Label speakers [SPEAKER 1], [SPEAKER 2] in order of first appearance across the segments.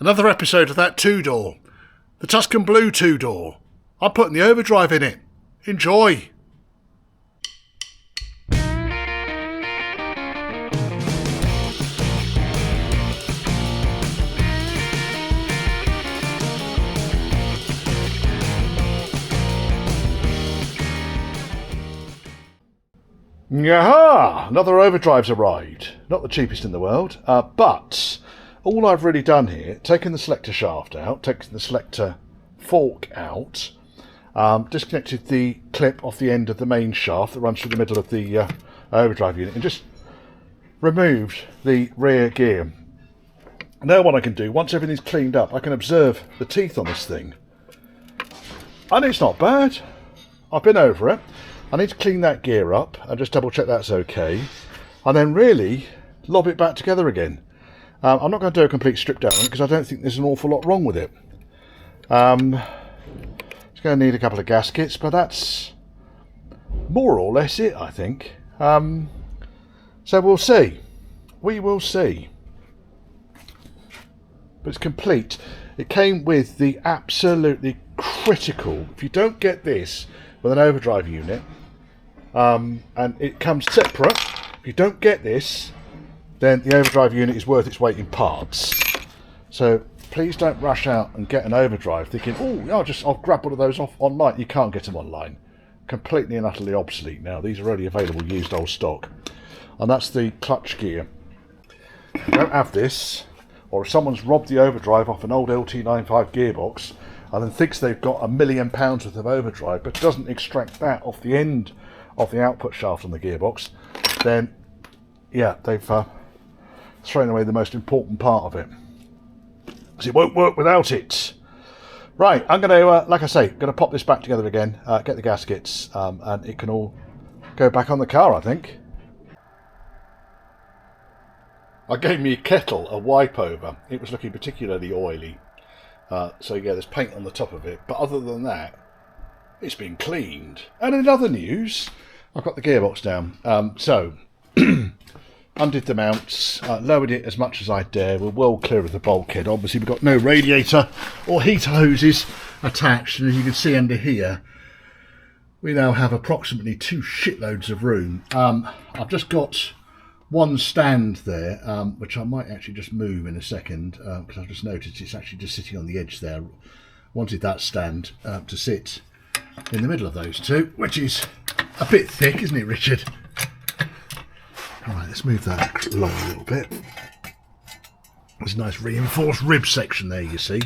[SPEAKER 1] Another episode of that two-door. The Tuscan Blue two-door. I'm putting the overdrive in it. Enjoy. Yaha! Another overdrive's arrived. Not the cheapest in the world, but all I've really done here, taken the selector shaft out, taken the selector fork out, disconnected the clip off the end of the main shaft that runs through the middle of the overdrive unit, and just removed the rear gear. Now what I can do, once everything's cleaned up, I can observe the teeth on this thing. And it's not bad. I've been over it. I need to clean that gear up and just double check that's okay, and then really lob it back together again. I'm not going to do a complete strip down on it because I don't think there's an awful lot wrong with it. It's going to need a couple of gaskets, but that's more or less it, I think. So we'll see. We will see. But it's complete. It came with the absolutely critical, if you don't get this with an overdrive unit, and it comes separate, if you don't get this, then the overdrive unit is worth its weight in parts. So please don't rush out and get an overdrive thinking, oh, I'll grab one of those off online. You can't get them online. Completely and utterly obsolete now. These are only available used old stock. And that's the clutch gear. If you don't have this, or if someone's robbed the overdrive off an old LT95 gearbox and then thinks they've got £1 million worth of overdrive but doesn't extract that off the end of the output shaft on the gearbox, then yeah, they've thrown away the most important part of it, because it won't work without it. Right, I'm going to, like I say, going to pop this back together again, get the gaskets, and it can all go back on the car, I think. I gave me kettle a wipe over. It was looking particularly oily. So yeah, there's paint on the top of it, but other than that, it's been cleaned. And in other news, I've got the gearbox down. So undid the mounts, lowered it as much as I dare. We're well clear of the bulkhead. Obviously, we've got no radiator or heater hoses attached, and as you can see under here, we now have approximately 2 shitloads of room. I've just got one stand there, which I might actually just move in a second, because I've just noticed it's actually just sitting on the edge there. Wanted that stand to sit in the middle of those two, which is a bit thick, isn't it, Richard? Alright, let's move that along a little bit. There's a nice reinforced rib section there, you see.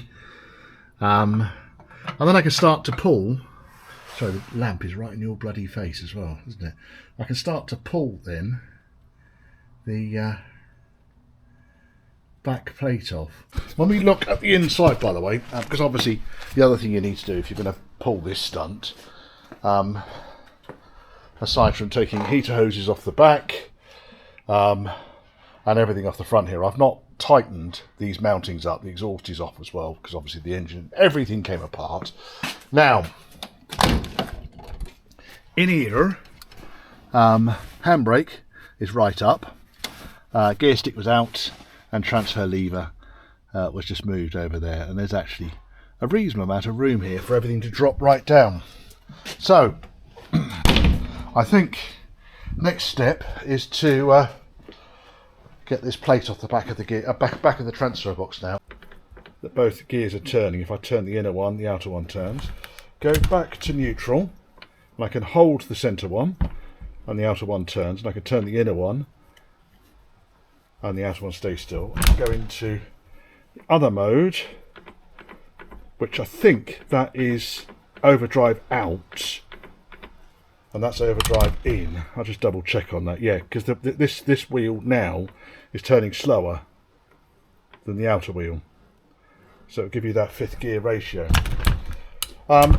[SPEAKER 1] And then I can start to pull. Sorry, the lamp is right in your bloody face as well, isn't it? I can start to pull then the back plate off. When we look at the inside, by the way, because obviously the other thing you need to do if you're going to pull this stunt, aside from taking heater hoses off the back and everything off the front here, I've not tightened these mountings up. The exhaust is off as well, because obviously the engine, everything came apart. Now, in here, handbrake is right up. Gear stick was out, and transfer lever was just moved over there, and there's actually a reasonable amount of room here for everything to drop right down. So I think next step is to get this plate off the back of the gear, back of the transfer box now that both gears are turning. If I turn the inner one, the outer one turns. Go back to neutral, and I can hold the centre one and the outer one turns, and I can turn the inner one and the outer one stays still. Go into the other mode, which I think that is overdrive out, and that's overdrive in. I'll just double check on that. Yeah, because this wheel now is turning slower than the outer wheel, so it'll give you that 5th gear ratio.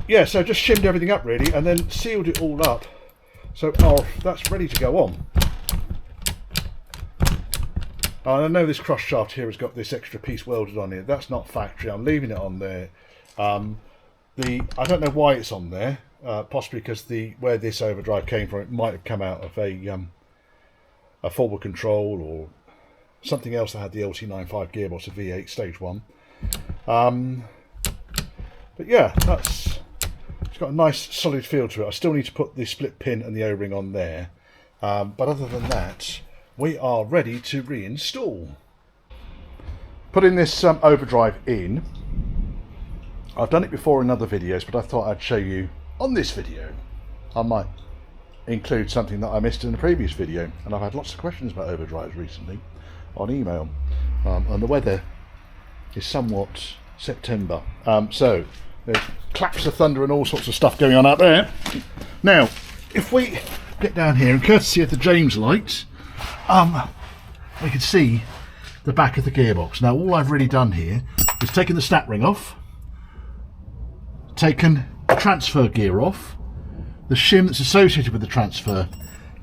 [SPEAKER 1] Yeah, so just shimmed everything up really, and then sealed it all up, so that's ready to go on. I know this cross shaft here has got this extra piece welded on it. That's not factory. I'm leaving it on there. I don't know why it's on there. Possibly because where this overdrive came from, it might have come out of a forward control or something else that had the LT95 gearbox, a V8 stage 1. But yeah, it's got a nice solid feel to it. I still need to put the split pin and the O-ring on there, but other than that, we are ready to reinstall. Putting this overdrive in, I've done it before in other videos, but I thought I'd show you on this video. I might include something that I missed in the previous video, and I've had lots of questions about overdrives recently on email, and the weather is somewhat September, so there's claps of thunder and all sorts of stuff going on out there. Now, if we get down here, and courtesy of the James light, we can see the back of the gearbox. Now, all I've really done here is taken the snap ring off, taken the transfer gear off, the shim that's associated with the transfer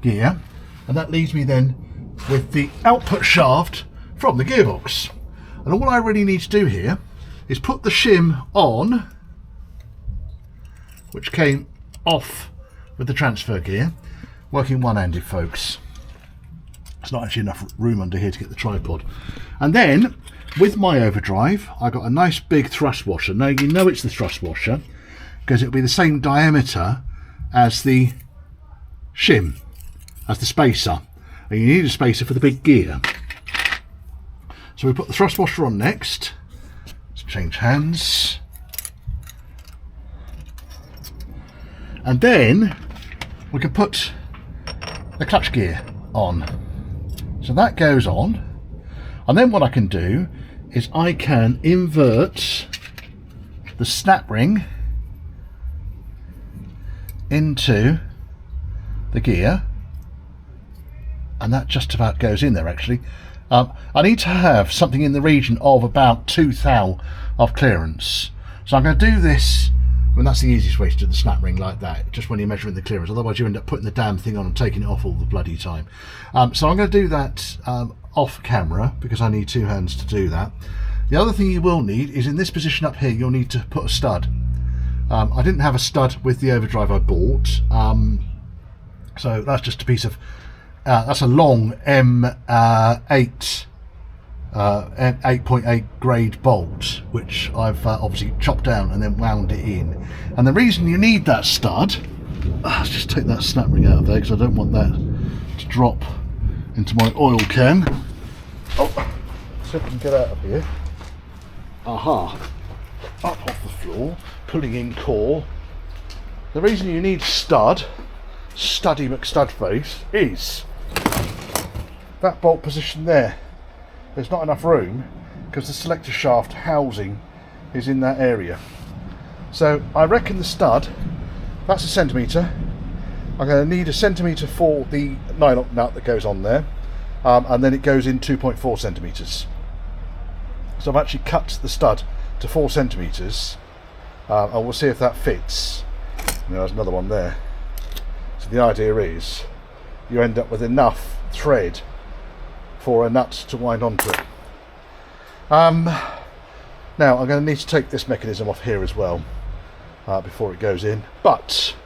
[SPEAKER 1] gear, and that leaves me then with the output shaft from the gearbox. And all I really need to do here is put the shim on, which came off with the transfer gear, working one-handed, folks. There's not actually enough room under here to get the tripod. And then, with my overdrive, I got a nice big thrust washer. Now, you know it's the thrust washer because it'll be the same diameter as the shim, as the spacer. And you need a spacer for the big gear. So we put the thrust washer on next. Let's change hands. And then we can put the clutch gear on. So that goes on. And then what I can do is I can invert the snap ring into the gear. And that just about goes in there, actually. I need to have something in the region of about 2 thou of clearance. So I'm going to do this. I mean, that's the easiest way to do the snap ring, like that, just when you're measuring the clearance. Otherwise you end up putting the damn thing on and taking it off all the bloody time. So I'm going to do that off camera, because I need 2 hands to do that. The other thing you will need is, in this position up here, you'll need to put a stud. I didn't have a stud with the overdrive I bought, so that's just a piece of that's a long M8 8.8 grade bolt, which I've obviously chopped down and then wound it in. And the reason you need that stud, let's just take that snap ring out of there because I don't want that to drop into my oil can. Oh, see if I can get out of here. Aha, up off the floor, pulling in core. The reason you need stud, Studdy McStudface, is that bolt position there. There's not enough room because the selector shaft housing is in that area. So I reckon the stud, that's 1 centimetre. I'm going to need 1 centimetre for the nylon nut that goes on there, and then it goes in 2.4 centimetres. So I've actually cut the stud to 4 centimetres, and we'll see if that fits. There's another one there. So the idea is you end up with enough thread for a nut to wind onto it. Now I'm going to need to take this mechanism off here as well before it goes in, but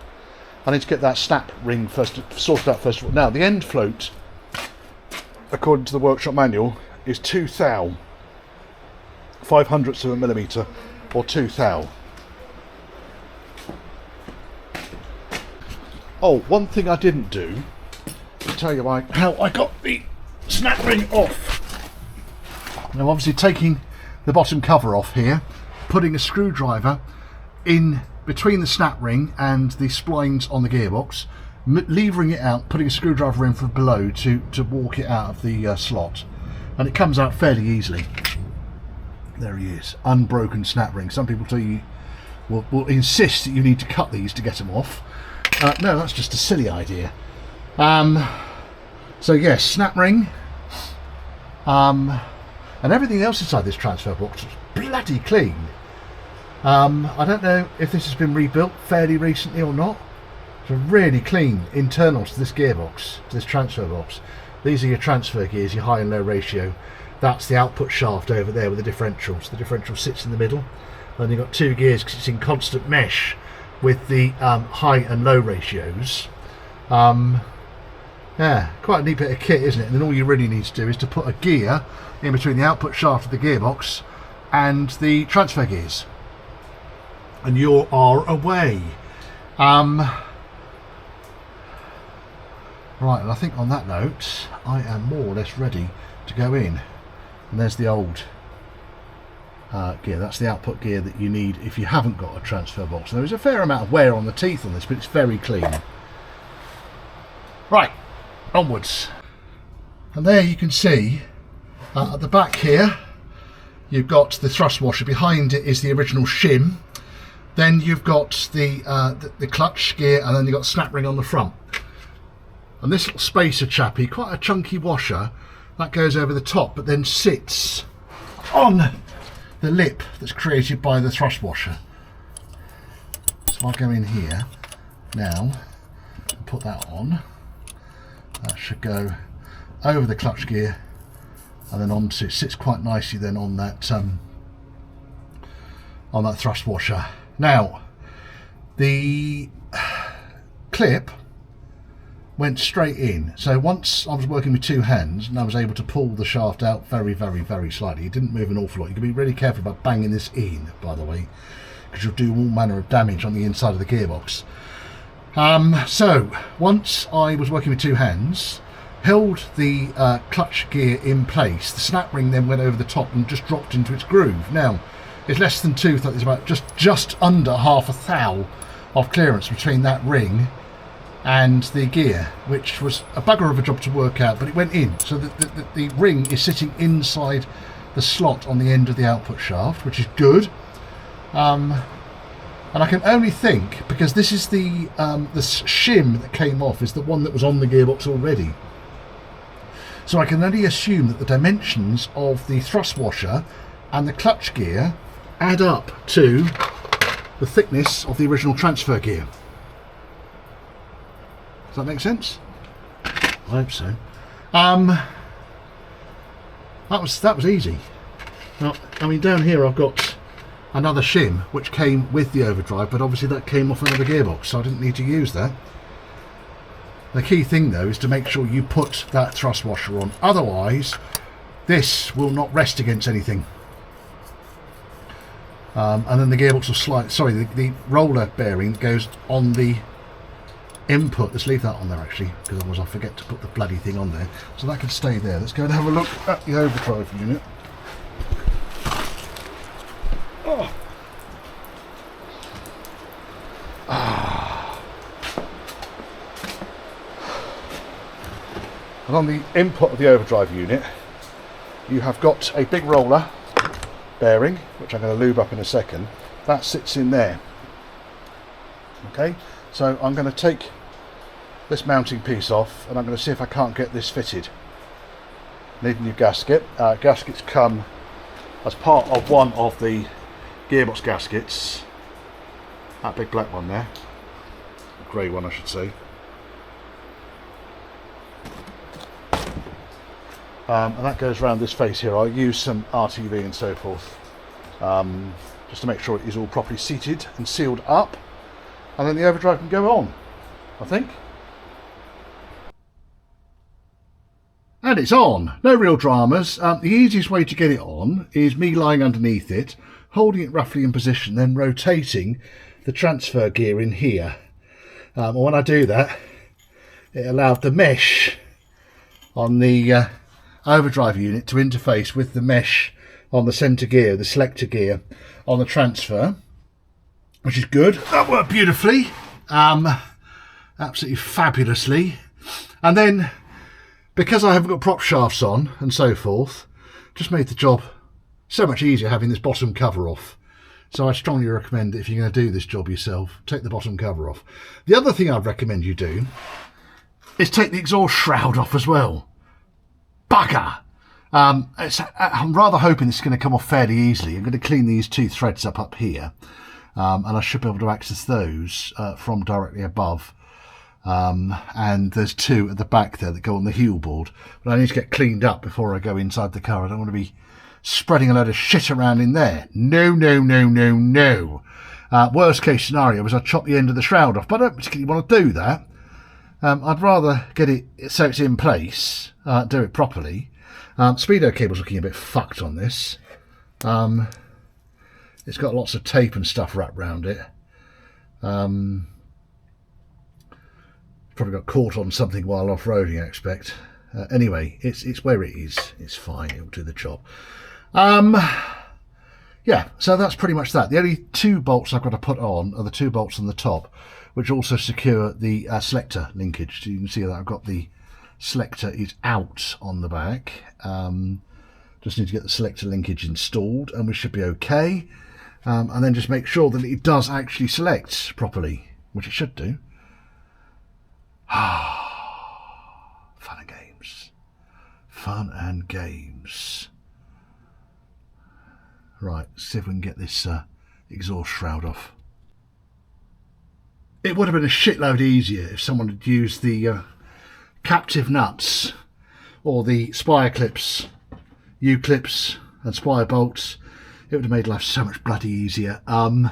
[SPEAKER 1] I need to get that snap ring sorted out first of all. Now the end float, according to the workshop manual, is 2 thou, 5/100ths of a millimetre, or 2 thou. Oh, one thing I didn't do, to tell you how I got the snap ring off. Now obviously taking the bottom cover off here, putting a screwdriver in between the snap ring and the splines on the gearbox, levering it out, putting a screwdriver in from below to walk it out of the slot, and it comes out fairly easily. There he is, unbroken snap ring. Some people tell you will insist that you need to cut these to get them off. No, that's just a silly idea. So yes, snap ring, and everything else inside this transfer box is bloody clean. I don't know if this has been rebuilt fairly recently or not. It's really clean internals to this gearbox, to this transfer box. These are your transfer gears, your high and low ratio. That's the output shaft over there with the differential. So the differential sits in the middle, and you've got 2 gears because it's in constant mesh with the high and low ratios. Yeah, quite a neat bit of kit, isn't it? And then all you really need to do is to put a gear in between the output shaft of the gearbox and the transfer gears, and you are away. Right, and I think on that note, I am more or less ready to go in. And there's the old gear. That's the output gear that you need if you haven't got a transfer box. There is a fair amount of wear on the teeth on this, but it's very clean. Right, onwards. And there you can see at the back here, you've got the thrust washer. Behind it is the original shim. Then you've got the clutch gear, and then you've got snap ring on the front. And this little spacer chappy, quite a chunky washer, that goes over the top, but then sits on the lip that's created by the thrust washer. So I'll go in here now and put that on. That should go over the clutch gear and then onto, it sits quite nicely then on that thrust washer. Now the clip went straight in, so once I was working with two hands and I was able to pull the shaft out very, very, very slightly. It didn't move an awful lot. You can be really careful about banging this in, by the way, because you'll do all manner of damage on the inside of the gearbox. So once I was working with two hands, held the clutch gear in place, the snap ring then went over the top and just dropped into its groove. Now it's less than two, there's about just under half a thou of clearance between that ring and the gear, which was a bugger of a job to work out, but it went in. So the ring is sitting inside the slot on the end of the output shaft, which is good. And I can only think, because this is the shim that came off is the one that was on the gearbox already. So I can only assume that the dimensions of the thrust washer and the clutch gear add up to the thickness of the original transfer gear. Does that make sense? I hope so. That was easy. Now, I mean, down here I've got another shim which came with the Overdrive, but obviously that came off another gearbox, so I didn't need to use that. The key thing though is to make sure you put that thrust washer on, otherwise this will not rest against anything. And then the gearbox will slide. Sorry, the roller bearing goes on the input. Let's leave that on there actually, because otherwise I'll forget to put the bloody thing on there. So that can stay there. Let's go and have a look at the Overdrive unit. Oh. And on the input of the Overdrive unit, you have got a big roller bearing, which I'm going to lube up in a second. That sits in there. Okay, so I'm going to take this mounting piece off and I'm going to see if I can't get this fitted. Need a new gasket. Gaskets come as part of one of the gearbox gaskets. That big black one there, grey one I should say. And that goes around this face here. I'll use some RTV and so forth, just to make sure it is all properly seated and sealed up, and then the Overdrive can go on, I think. And it's on. No real dramas. The easiest way to get it on is me lying underneath it, holding it roughly in position, then rotating the transfer gear in here. And when I do that, it allowed the mesh on the Overdrive unit to interface with the mesh on the centre gear, the selector gear on the transfer, which is good. That worked beautifully, absolutely fabulously. And then, because I haven't got prop shafts on and so forth, just made the job so much easier having this bottom cover off. So I strongly recommend that if you're going to do this job yourself, take the bottom cover off. The other thing I'd recommend you do is take the exhaust shroud off as well. Bugger! I'm rather hoping this is going to come off fairly easily. I'm going to clean these two threads up here, and I should be able to access those from directly above. And there's two at the back there that go on the heel board, but I need to get cleaned up before I go inside the car. I don't want to be spreading a load of shit around in there. No, no, no, no, no. Worst case scenario is I chop the end of the shroud off, but I don't particularly want to do that. I'd rather get it so it's in place, do it properly. Speedo cable's looking a bit fucked on this. It's got lots of tape and stuff wrapped around it. Probably got caught on something while off-roading, I expect. Anyway, it's where it is. It's fine. It'll do the job. Yeah, so that's pretty much that. The only 2 bolts I've got to put on are the 2 bolts on the top, which also secure the selector linkage. So you can see that I've got the selector is out on the back. Just need to get the selector linkage installed and we should be okay. And then just make sure that it does actually select properly, which it should do. Fun and games. Fun and games. Right, see if we can get this exhaust shroud off. It would have been a shitload easier if someone had used the captive nuts or the spire clips, U-clips and spire bolts. It would have made life so much bloody easier. I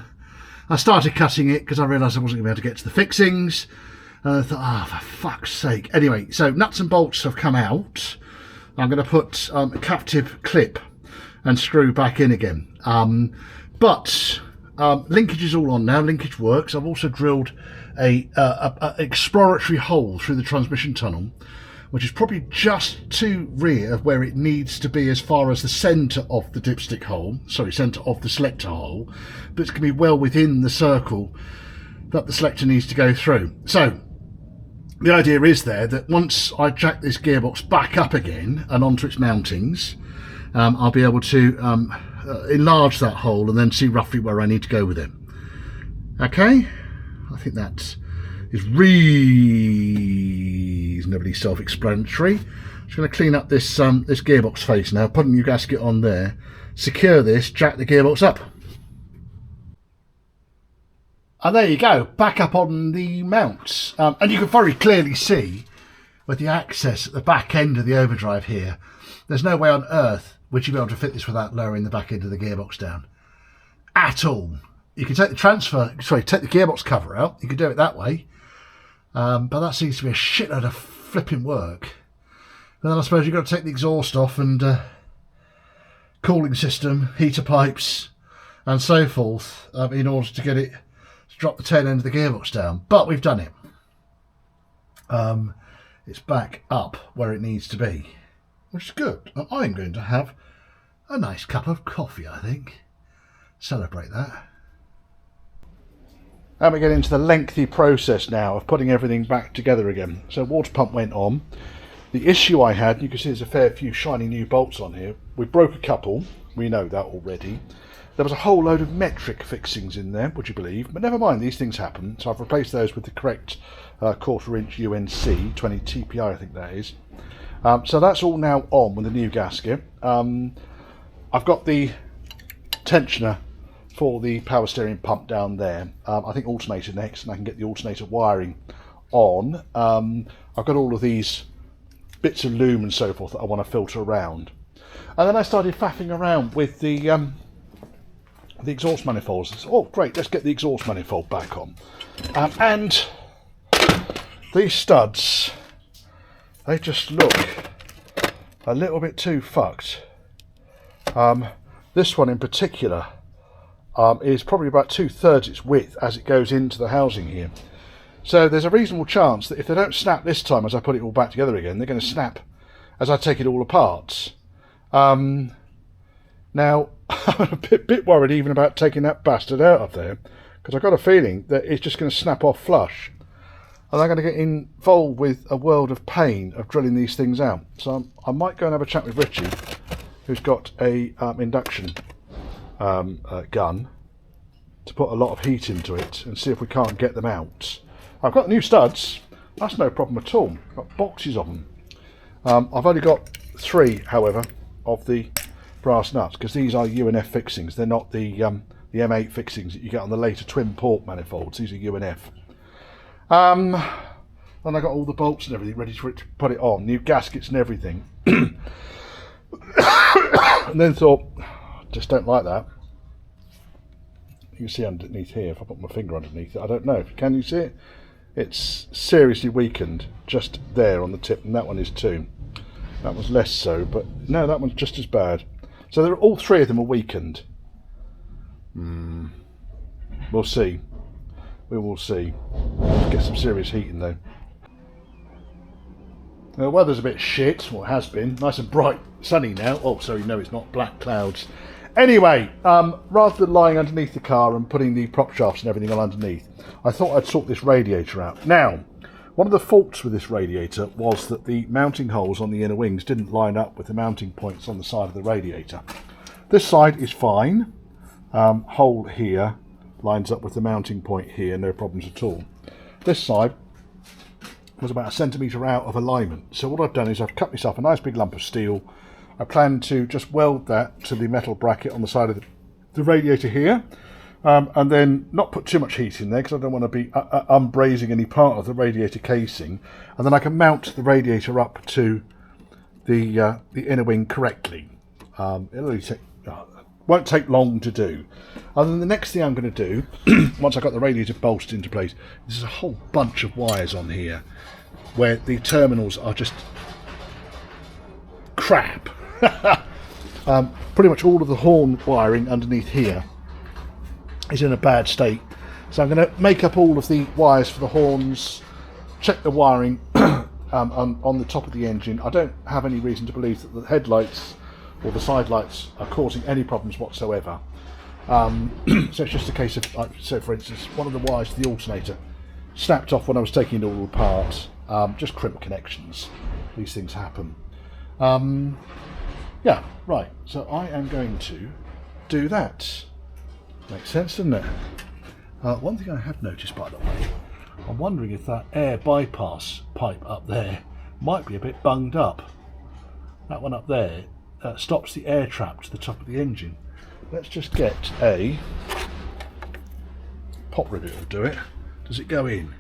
[SPEAKER 1] started cutting it because I realised I wasn't going to be able to get to the fixings. And I thought, for fuck's sake. Anyway, so nuts and bolts have come out. I'm going to put a captive clip and screw back in again. But linkage is all on now. Linkage works. I've also drilled a exploratory hole through the transmission tunnel, which is probably just to rear of where it needs to be as far as the centre of the dipstick hole, centre of the selector hole, but it's going to be well within the circle that the selector needs to go through. So the idea is there that once I jack this gearbox back up again and onto its mountings, I'll be able to enlarge that hole and then see roughly where I need to go with it. Okay, I think that is reasonably self-explanatory. I'm just going to clean up this this gearbox face now, put a new gasket on there, secure this, jack the gearbox up. And there you go, back up on the mounts. And you can very clearly see with the access at the back end of the Overdrive here, there's no way on earth would you be able to fit this without lowering the back end of the gearbox down at all. You can take the take the gearbox cover out. You can do it that way, but that seems to be a shitload of flipping work. And then I suppose you've got to take the exhaust off and cooling system, heater pipes, and so forth in order to get it to drop the tail end of the gearbox down. But we've done it. It's back up where it needs to be, which is good. And I'm going to have a nice cup of coffee, I think. Celebrate that. And we get into the lengthy process now of putting everything back together again. So water pump went on. The issue I had, you can see there's a fair few shiny new bolts on here. We broke a couple, we know that already. There was a whole load of metric fixings in there, would you believe? But never mind, these things happen. So I've replaced those with the correct 1/4 inch UNC, 20 TPI I think that is. So that's all now on with the new gasket. I've got the tensioner for the power steering pump down there. I think alternator next, and I can get the alternator wiring on. I've got all of these bits of loom and so forth that I want to filter around. And then I started faffing around with the exhaust manifolds. Oh great, let's get the exhaust manifold back on. And these studs, they just look a little bit too fucked. This one in particular is probably about 2/3 its width as it goes into the housing here. So there's a reasonable chance that if they don't snap this time as I put it all back together again, they're going to snap as I take it all apart. Now, I'm a bit worried even about taking that bastard out of there, because I've got a feeling that it's just going to snap off flush. And I'm going to get involved with a world of pain of drilling these things out. So I might go and have a chat with Richie, who's got a induction gun, to put a lot of heat into it and see if we can't get them out. I've got new studs, that's no problem at all. I've got boxes of them. I've only got 3, however, of the brass nuts, because these are UNF fixings. They're not the M8 fixings that you get on the later twin port manifolds. These are UNF. Then I got all the bolts and everything ready for it to put it on, new gaskets and everything. And then thought, just don't like that. You can see underneath here, if I put my finger underneath it, I don't know, can you see it? It's seriously weakened just there on the tip, and that one is too. That one's less so, but no, that one's just as bad. So all 3 of them are weakened. We'll see. We will see. Get some serious heating though. The weather's a bit shit, or has been. Nice and bright, sunny now. Oh, sorry, no, it's not. Black clouds. Anyway, rather than lying underneath the car and putting the prop shafts and everything on underneath, I thought I'd sort this radiator out. Now, one of the faults with this radiator was that the mounting holes on the inner wings didn't line up with the mounting points on the side of the radiator. This side is fine. Hole here lines up with the mounting point here, no problems at all. This side was about 1 centimetre out of alignment. So what I've done is I've cut myself a nice big lump of steel. I plan to just weld that to the metal bracket on the side of the radiator here, and then not put too much heat in there because I don't want to be unbrazing any part of the radiator casing, and then I can mount the radiator up to the inner wing correctly. It'll only take, won't take long to do. And then the next thing I'm going to do, once I've got the radiator bolted into place, there's a whole bunch of wires on here where the terminals are just crap. Pretty much all of the horn wiring underneath here is in a bad state. So I'm going to make up all of the wires for the horns, check the wiring on the top of the engine. I don't have any reason to believe that the headlights or the side lights are causing any problems whatsoever. So it's just a case of, so for instance, one of the wires to the alternator snapped off when I was taking it all apart. Just crimp connections. These things happen. Yeah, right. So I am going to do that. Makes sense, doesn't it? One thing I have noticed, by the way, I'm wondering if that air bypass pipe up there might be a bit bunged up. That one up there stops the air trap to the top of the engine. Let's just get a pop rivet will do it. Does it go in?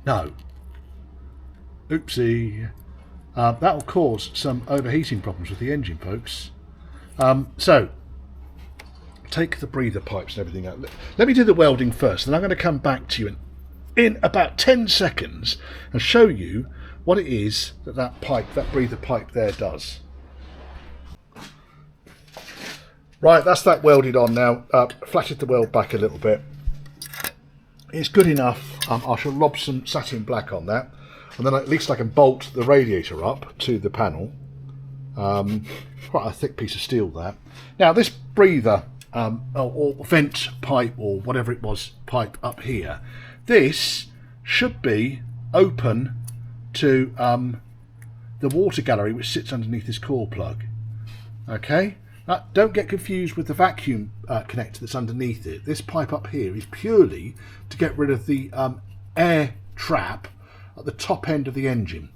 [SPEAKER 1] No. Oopsie. That will cause some overheating problems with the engine, folks. So, take the breather pipes and everything out. Let me do the welding first, and I'm going to come back to you in about 10 seconds and show you what it is that breather pipe there does. Right, that's that welded on now. Flatted the weld back a little bit. It's good enough. I shall lob some satin black on that, and then at least I can bolt the radiator up to the panel. Quite a thick piece of steel there. Now this breather or vent pipe or whatever it was pipe up here, this should be open to the water gallery which sits underneath this core plug. Okay. Now, don't get confused with the vacuum connector that's underneath it. This pipe up here is purely to get rid of the air trap at the top end of the engine.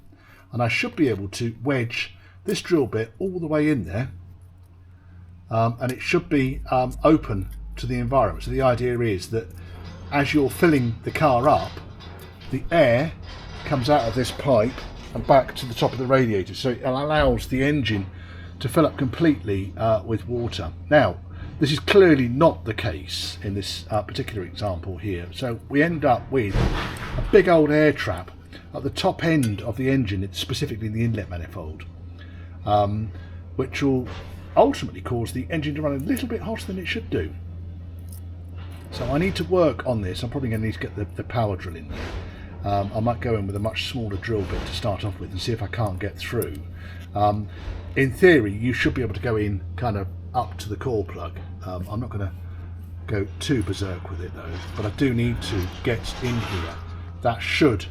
[SPEAKER 1] And I should be able to wedge this drill bit all the way in there. And it should be open to the environment. So the idea is that as you're filling the car up, the air comes out of this pipe and back to the top of the radiator. So it allows the engine to fill up completely with water. Now, this is clearly not the case in this particular example here. So we end up with a big old air trap at the top end of the engine, specifically in the inlet manifold, which will ultimately cause the engine to run a little bit hotter than it should do. So I need to work on this. I'm probably going to need to get the power drill in there. I might go in with a much smaller drill bit to start off with and see if I can't get through. In theory, you should be able to go in kind of up to the core plug. I'm not going to go too berserk with it though, but I do need to get in here. That should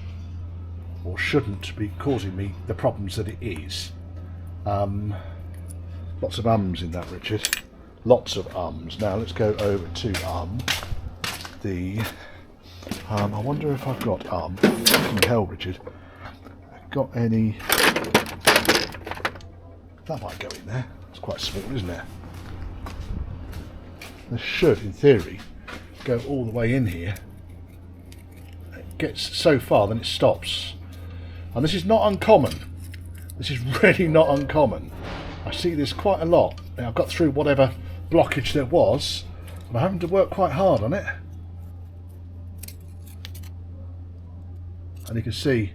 [SPEAKER 1] or shouldn't be causing me the problems that it is. Lots of ums in that, Richard. Lots of ums. Now let's go over to I wonder if I've got fucking hell, Richard. Got any? That might go in there. It's quite small, isn't it? This should, in theory, go all the way in here. It gets so far, then it stops. And this is not uncommon. This is really not uncommon. I see this quite a lot. Now, I've got through whatever blockage there was, and I'm having to work quite hard on it. And you can see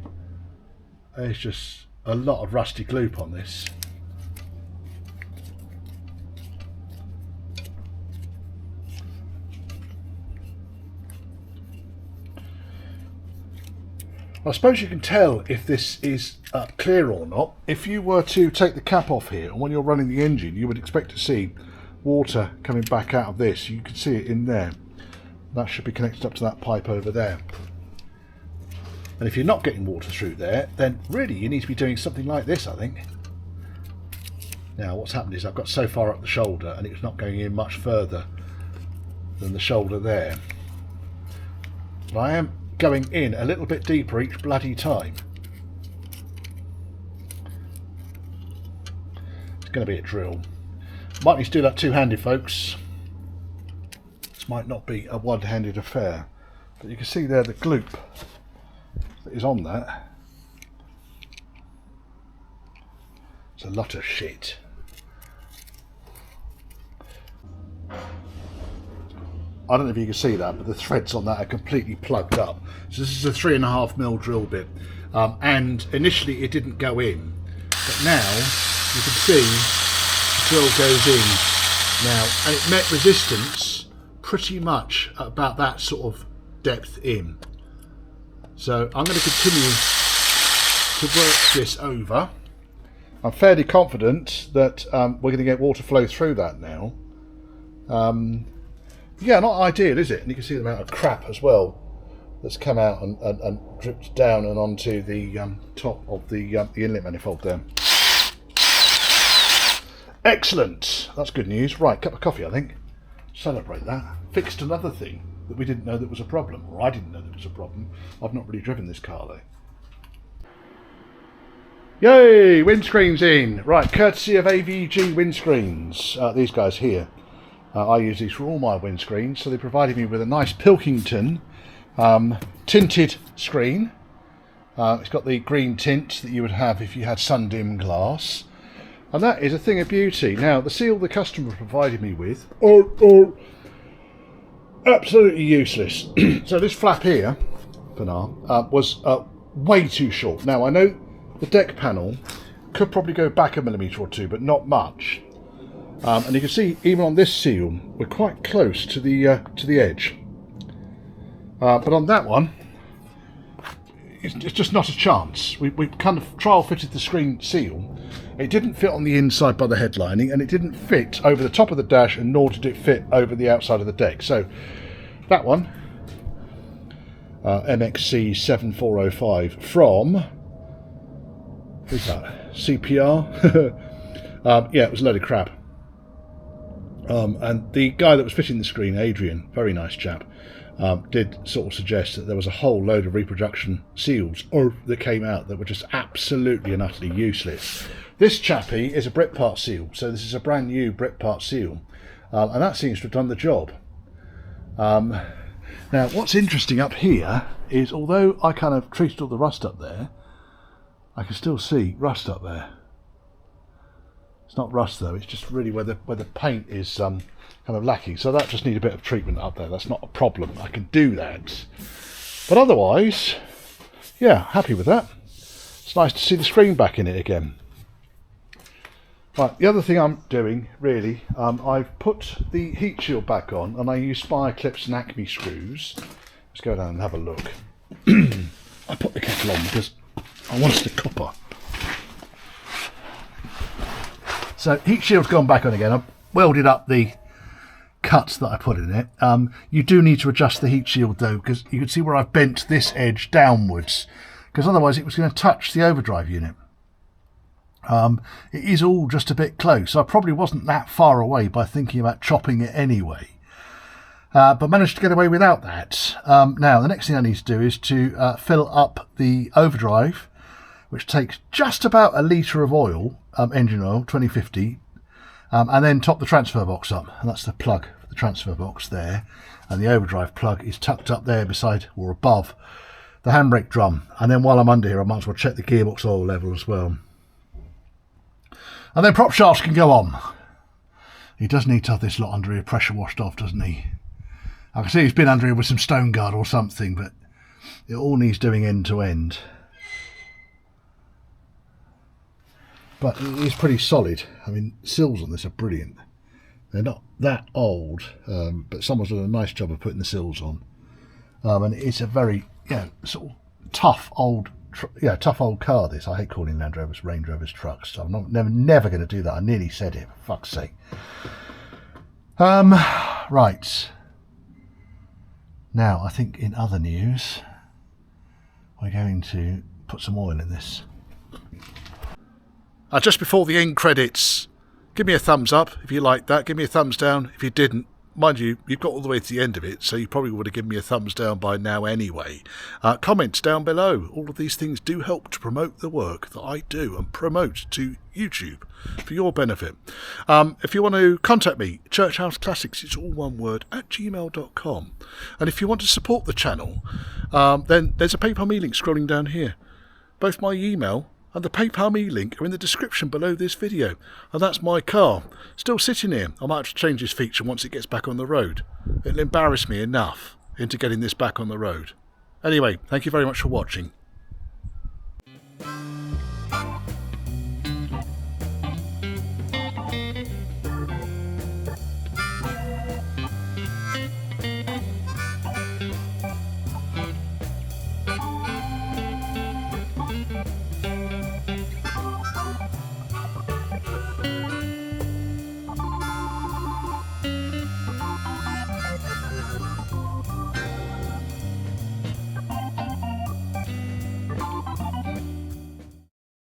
[SPEAKER 1] there's just a lot of rusty gloop on this. I suppose you can tell if this is clear or not. If you were to take the cap off here, and when you're running the engine, you would expect to see water coming back out of this. You can see it in there. That should be connected up to that pipe over there. And if you're not getting water through there, then really you need to be doing something like this, I think. Now what's happened is I've got so far up the shoulder and it's not going in much further than the shoulder there. But I am going in a little bit deeper each bloody time. It's going to be a drill. Might need to do that two-handed, folks. This might not be a one-handed affair, but you can see there the gloop that is on that. It's a lot of shit. I don't know if you can see that, but the threads on that are completely plugged up. So this is a 3.5mm drill bit, and initially it didn't go in, but now you can see the drill goes in now, and it met resistance pretty much at about that sort of depth in. So I'm going to continue to work this over. I'm fairly confident that we're going to get water flow through that now. Yeah, not ideal, is it? And you can see the amount of crap as well that's come out and dripped down and onto the top of the inlet manifold there. Excellent. That's good news. Right, cup of coffee, I think. Celebrate that. Fixed another thing that we didn't know that was a problem, or I didn't know that was a problem. I've not really driven this car though. Yay! Windscreen's in. Right, courtesy of AVG windscreens. These guys here. I use these for all my windscreens, so they provided me with a nice Pilkington tinted screen. It's got the green tint that you would have if you had sun-dim glass, and that is a thing of beauty. Now, the seal the customer provided me with, absolutely useless. So this flap here, for now, was way too short. Now, I know the deck panel could probably go back a millimetre or two, but not much. And you can see even on this seal we're quite close to the edge, but on that one it's just not a chance. We kind of trial fitted the screen seal. It didn't fit on the inside by the headlining, and it didn't fit over the top of the dash, and nor did it fit over the outside of the deck. So that one, MXC 7405 from, who's that, CPR? Yeah, it was a load of crap. And the guy that was fitting the screen, Adrian, very nice chap, did sort of suggest that there was a whole load of reproduction seals that came out that were just absolutely and utterly useless. This chappie is a Britpart seal, so this is a brand new Britpart seal, and that seems to have done the job. Now, what's interesting up here is, although I kind of treated all the rust up there, I can still see rust up there. It's not rust though, it's just really where the paint is kind of lacking. So that just needs a bit of treatment up there. That's not a problem. I can do that. But otherwise, yeah, happy with that. It's nice to see the screen back in it again. Right, the other thing I'm doing, really, I've put the heat shield back on, and I use spire clips and Acme screws. Let's go down and have a look. I put the kettle on because I want the copper. So heat shield's gone back on again. I've welded up the cuts that I put in it. You do need to adjust the heat shield though, because you can see where I've bent this edge downwards, because otherwise it was going to touch the overdrive unit. It is all just a bit close. I probably wasn't that far away by thinking about chopping it anyway, but managed to get away without that. Now the next thing I need to do is to fill up the overdrive, which takes just about a litre of oil, engine oil, 2050, and then top the transfer box up. And that's the plug for the transfer box there. And the overdrive plug is tucked up there beside or above the handbrake drum. And then while I'm under here, I might as well check the gearbox oil level as well. And then prop shafts can go on. He does need to have this lot under here pressure washed off, doesn't he? I can see he's been under here with some stone guard or something, but it all needs doing end to end. But it is pretty solid. I mean, sills on this are brilliant. They're not that old, but someone's done a nice job of putting the sills on. And it's a very, sort of tough old car. This, I hate calling Land Rovers Range Rovers trucks, so I'm never going to do that. I nearly said it, for fuck's sake. Right. Now, I think in other news, we're going to put some oil in this. Just before the end credits, give me a thumbs up if you liked that. Give me a thumbs down if you didn't. Mind you, you've got all the way to the end of it, so you probably would have given me a thumbs down by now anyway. Comments down below. All of these things do help to promote the work that I do and promote to YouTube for your benefit. If you want to contact me, churchhouseclassics, it's all one word, @gmail.com. And if you want to support the channel, then there's a PayPal me link scrolling down here. Both my email and the PayPal me link are in the description below this video. And that's my car, still sitting here. I might have to change this feature once it gets back on the road. It'll embarrass me enough into getting this back on the road. Anyway, thank you very much for watching.